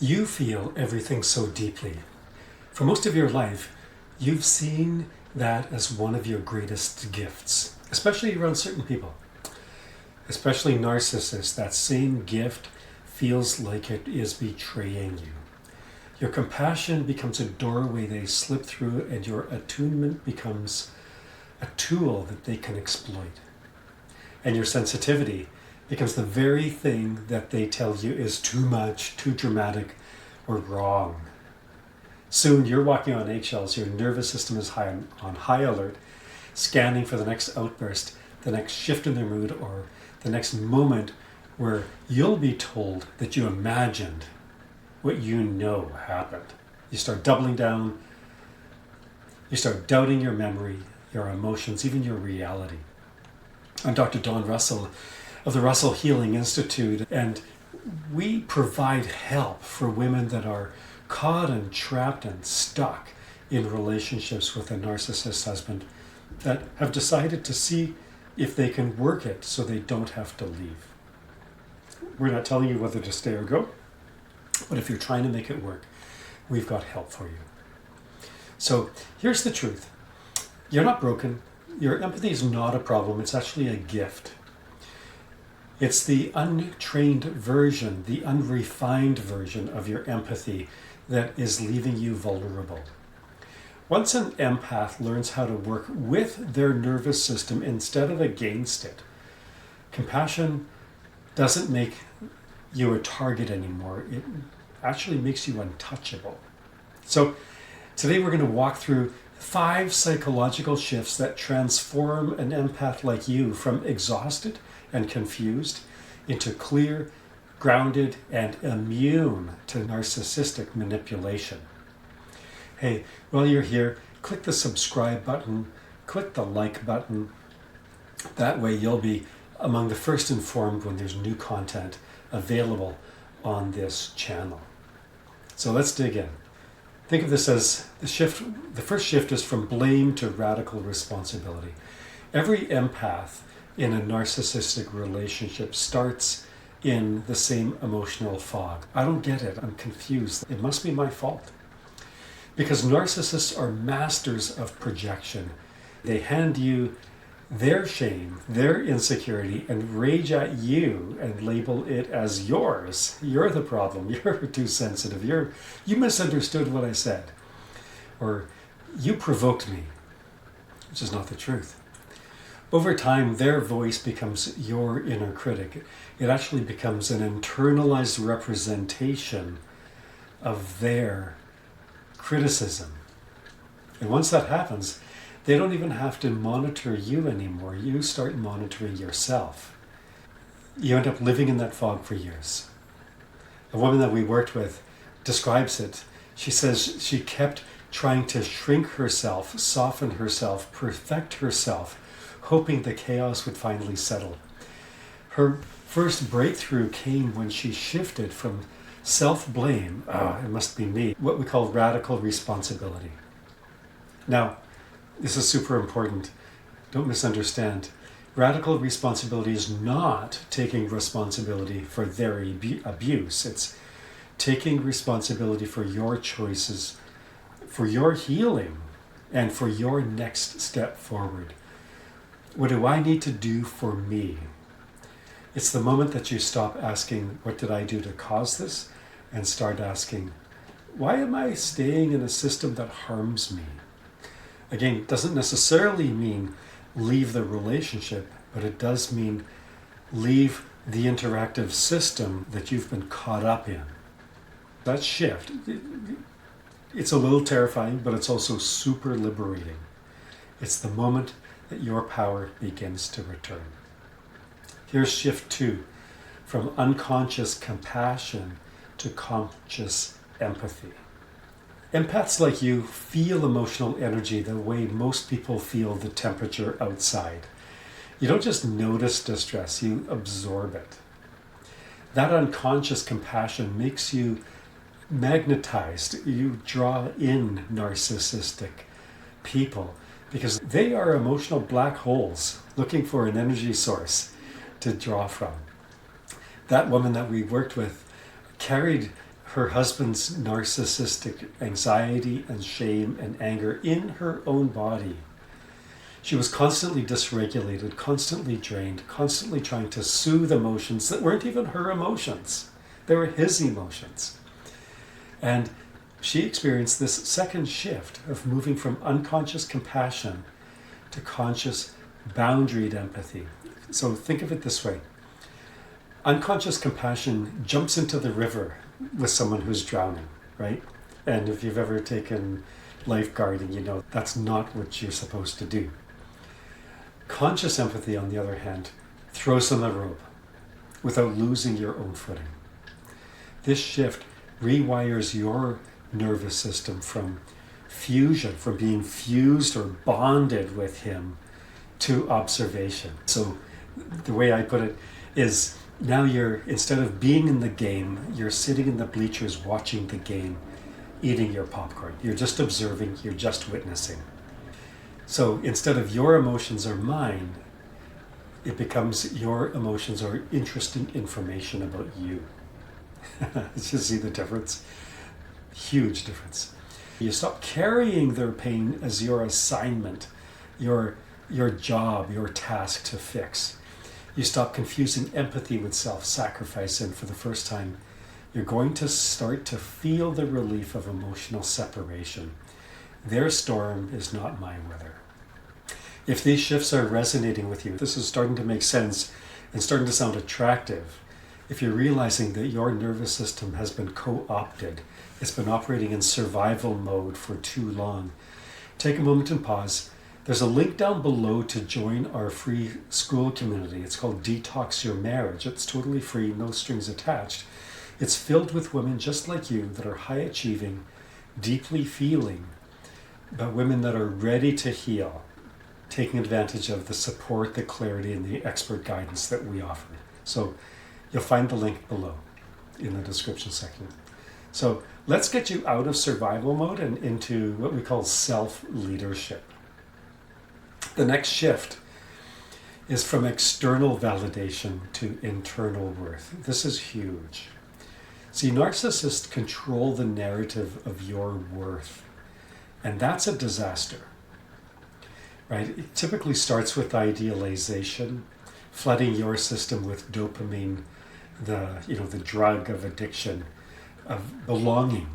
You feel everything so deeply. For most of your life, you've seen that as one of your greatest gifts, especially around certain people, especially narcissists. That same gift feels like it is betraying you. Your compassion becomes a doorway they slip through, and your attunement becomes a tool that they can exploit. And your sensitivity becomes the very thing that they tell you is too much, too dramatic, or wrong. Soon you're walking on eggshells, your nervous system is on high alert, scanning for the next outburst, the next shift in their mood, or the next moment where you'll be told that you imagined what you know happened. You start doubling down, you start doubting your memory, your emotions, even your reality. I'm Dr. Don Russell of the Russell Healing Institute, and we provide help for women that are caught and trapped and stuck in relationships with a narcissist husband that have decided to see if they can work it so they don't have to leave. We're not telling you whether to stay or go, but if you're trying to make it work, we've got help for you. So here's the truth. You're not broken. Your empathy is not a problem. It's actually a gift. It's the untrained version, the unrefined version of your empathy that is leaving you vulnerable. Once an empath learns how to work with their nervous system instead of against it, compassion doesn't make you a target anymore. It actually makes you untouchable. So today we're going to walk through 5 psychological shifts that transform an empath like you from exhausted and confused into clear, grounded, and immune to narcissistic manipulation. Hey, while you're here, click the subscribe button, click the like button. That way you'll be among the first informed when there's new content available on this channel. So let's dig in. Think of this as the first shift is from blame to radical responsibility. Every empath in a narcissistic relationship starts in the same emotional fog. I don't get it. I'm confused. It must be my fault. Because narcissists are masters of projection. They hand you their shame, their insecurity, and rage at you and label it as yours. You're the problem. You're too sensitive. You misunderstood what I said. Or you provoked me, which is not the truth. Over time, their voice becomes your inner critic. It actually becomes an internalized representation of their criticism. And once that happens, they don't even have to monitor you anymore. You start monitoring yourself. You end up living in that fog for years. A woman that we worked with describes it. She says she kept trying to shrink herself, soften herself, perfect herself, hoping the chaos would finally settle. Her first breakthrough came when she shifted from self-blame, it must be me, what we call radical responsibility. Now, this is super important. Don't misunderstand. Radical responsibility is not taking responsibility for their abuse. It's taking responsibility for your choices, for your healing, and for your next step forward. What do I need to do for me? It's the moment that you stop asking, what did I do to cause this? And start asking, why am I staying in a system that harms me? Again, it doesn't necessarily mean leave the relationship, but it does mean leave the interactive system that you've been caught up in. That shift, it's a little terrifying, but it's also super liberating. It's the moment that your power begins to return. Here's shift 2, from unconscious compassion to conscious empathy. Empaths like you feel emotional energy the way most people feel the temperature outside. You don't just notice distress, you absorb it. That unconscious compassion makes you magnetized. You draw in narcissistic people because they are emotional black holes looking for an energy source to draw from. That woman that we worked with carried her husband's narcissistic anxiety and shame and anger in her own body. She was constantly dysregulated, constantly drained, constantly trying to soothe emotions that weren't even her emotions. They were his emotions. And she experienced this second shift of moving from unconscious compassion to conscious boundaried empathy. So think of it this way. Unconscious compassion jumps into the river with someone who's drowning, right? And if you've ever taken lifeguarding, you know that's not what you're supposed to do. Conscious empathy, on the other hand, throws on the rope without losing your own footing. This shift rewires your nervous system from fusion, from being fused or bonded with him, to observation. So the way I put it is, now you're, instead of being in the game, you're sitting in the bleachers watching the game, eating your popcorn. You're just observing, you're just witnessing. So instead of your emotions are mine, it becomes your emotions are interesting information about you. You see the difference? Huge difference. You stop carrying their pain as your assignment, your job, your task to fix. You stop confusing empathy with self-sacrifice, and for the first time, you're going to start to feel the relief of emotional separation. Their storm is not my weather. If these shifts are resonating with you, this is starting to make sense and starting to sound attractive. If you're realizing that your nervous system has been co-opted, it's been operating in survival mode for too long, take a moment and pause. There's a link down below to join our free Skool community. It's called Detox Your Marriage. It's totally free, no strings attached. It's filled with women just like you that are high achieving, deeply feeling, but women that are ready to heal, taking advantage of the support, the clarity, and the expert guidance that we offer. So you'll find the link below in the description section. So let's get you out of survival mode and into what we call self-leadership. The next shift is from external validation to internal worth. This is huge. See, narcissists control the narrative of your worth, and that's a disaster, right? It typically starts with idealization, flooding your system with dopamine, the drug of addiction, of belonging.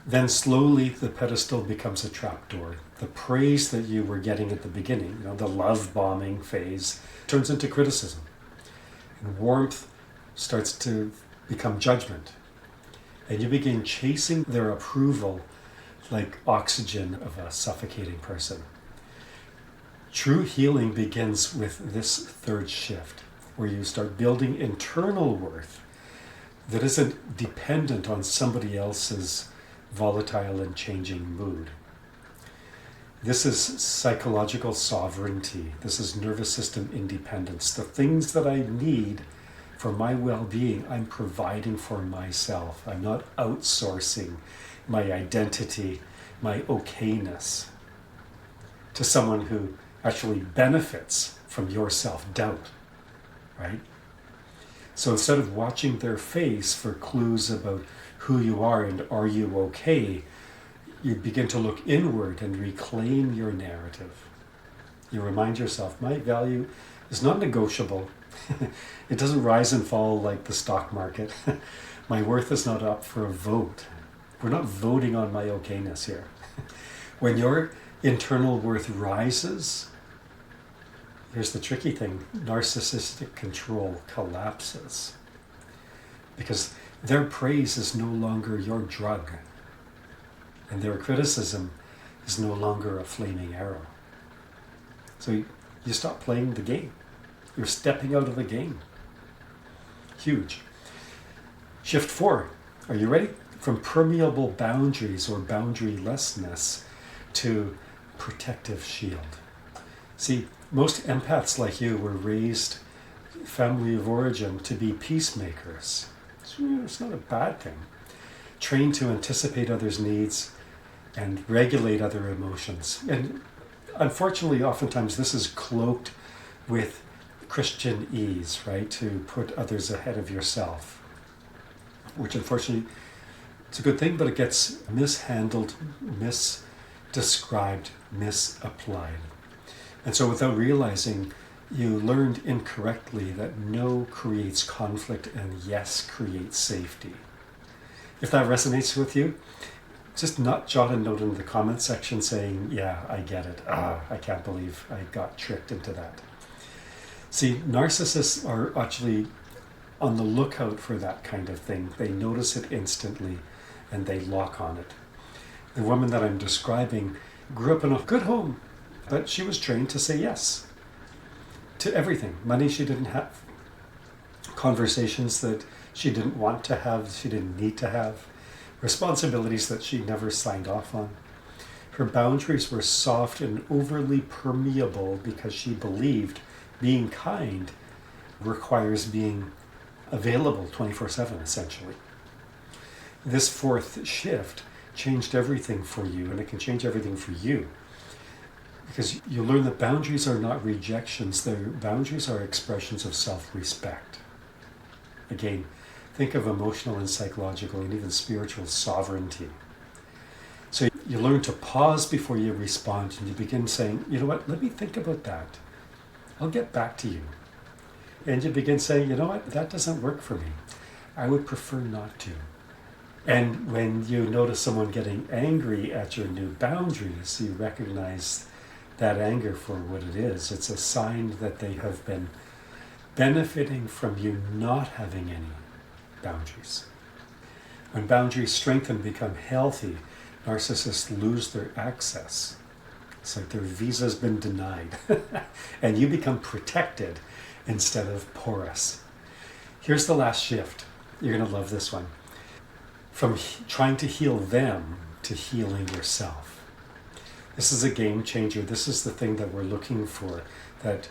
Then slowly the pedestal becomes a trapdoor. The praise that you were getting at the beginning, the love bombing phase, turns into criticism. And warmth starts to become judgment. And you begin chasing their approval like oxygen of a suffocating person. True healing begins with this third shift, where you start building internal worth that isn't dependent on somebody else's volatile and changing mood. This is psychological sovereignty. This is nervous system independence. The things that I need for my well-being, I'm providing for myself. I'm not outsourcing my identity, my okayness to someone who actually benefits from your self-doubt, right? So instead of watching their face for clues about who you are and are you okay, you begin to look inward and reclaim your narrative. You remind yourself, my value is not negotiable. It doesn't rise and fall like the stock market. My worth is not up for a vote. We're not voting on my okayness here. When your internal worth rises, here's the tricky thing, narcissistic control collapses. Because their praise is no longer your drug. And their criticism is no longer a flaming arrow. So you stop playing the game. You're stepping out of the game. Huge. Shift 4. Are you ready? From permeable boundaries or boundarylessness to protective shield. See, most empaths like you were raised, family of origin, to be peacemakers. It's not a bad thing. Trained to anticipate others' needs and regulate other emotions. And unfortunately, oftentimes this is cloaked with Christian ease, right? To put others ahead of yourself, which unfortunately It's a good thing, but it gets mishandled, misdescribed, misapplied. And so without realizing, you learned incorrectly that no creates conflict and yes creates safety. If that resonates with you, just not jot a note in the comment section saying, yeah, I get it. I can't believe I got tricked into that. See, narcissists are actually on the lookout for that kind of thing. They notice it instantly and they lock on it. The woman that I'm describing grew up in a good home, but she was trained to say yes to everything. Money she didn't have, conversations that she didn't want to have, she didn't need to have, responsibilities that she never signed off on. Her boundaries were soft and overly permeable because she believed being kind requires being available 24/7, essentially. This fourth shift changed everything for you, and it can change everything for you. Because you learn that boundaries are not rejections, their boundaries are expressions of self-respect. Again, think of emotional and psychological and even spiritual sovereignty. So you learn to pause before you respond, and you begin saying, you know what, let me think about that. I'll get back to you. And you begin saying, you know what, that doesn't work for me. I would prefer not to. And when you notice someone getting angry at your new boundaries, you recognize that anger for what it is. It's a sign that they have been benefiting from you not having any boundaries. When boundaries strengthen, become healthy, narcissists lose their access. It's like their visa's been denied. And you become protected instead of porous. Here's the last shift. You're going to love this one. From trying to heal them to healing yourself. This is a game changer. This is the thing that we're looking for, that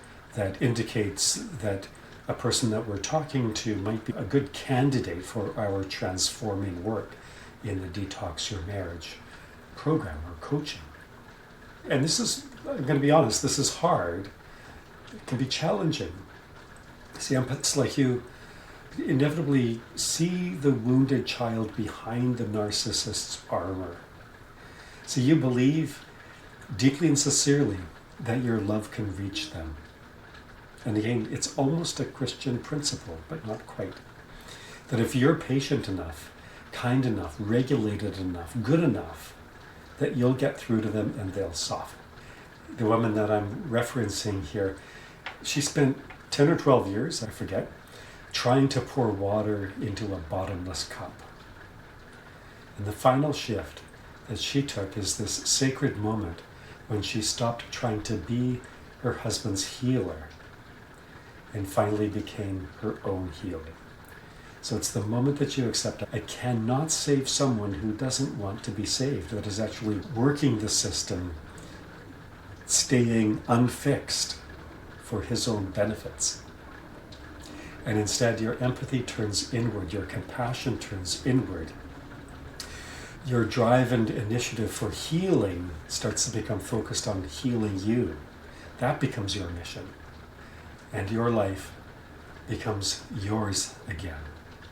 indicates that a person that we're talking to might be a good candidate for our transforming work in the Detox Your Marriage program or coaching. And this is, I'm going to be honest, this is hard. It can be challenging. See, empaths like you inevitably see the wounded child behind the narcissist's armor. So you believe deeply and sincerely that your love can reach them. And again, it's almost a Christian principle, but not quite. That if you're patient enough, kind enough, regulated enough, good enough, that you'll get through to them and they'll soften. The woman that I'm referencing here, she spent 10 or 12 years, I forget, trying to pour water into a bottomless cup. And the final shift that she took is this sacred moment when she stopped trying to be her husband's healer and finally became her own healer. So it's the moment that you accept, I cannot save someone who doesn't want to be saved, that is actually working the system, staying unfixed for his own benefits. And instead your empathy turns inward, your compassion turns inward. Your drive and initiative for healing starts to become focused on healing you. That becomes your mission. And your life becomes yours again.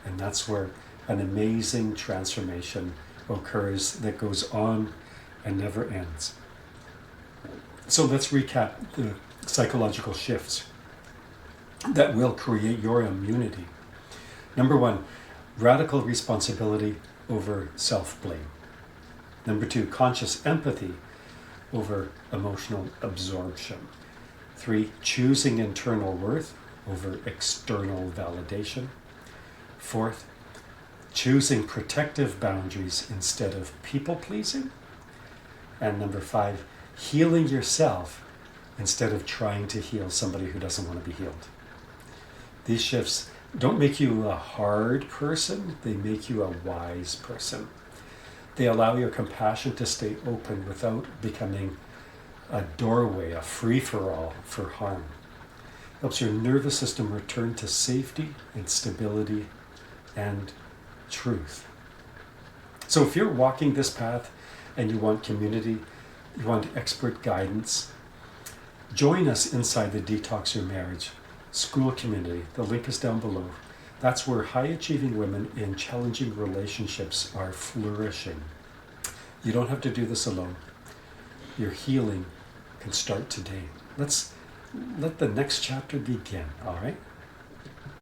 And that's where an amazing transformation occurs that goes on and never ends. So let's recap the psychological shifts that will create your immunity. Number one, radical responsibility over self-blame. Number two, conscious empathy over emotional absorption. 3, choosing internal worth over external validation. 4th, choosing protective boundaries instead of people-pleasing. And number 5, healing yourself instead of trying to heal somebody who doesn't want to be healed. These shifts don't make you a hard person, they make you a wise person. They allow your compassion to stay open without becoming a doorway, a free-for-all for harm. Helps your nervous system return to safety and stability and truth. So if you're walking this path and you want community, you want expert guidance, join us inside the Detox Your Marriage Skool community. The link is down below. That's where high achieving women in challenging relationships are flourishing. You don't have to do this alone. Your healing can start today. Let's let the next chapter begin, all right?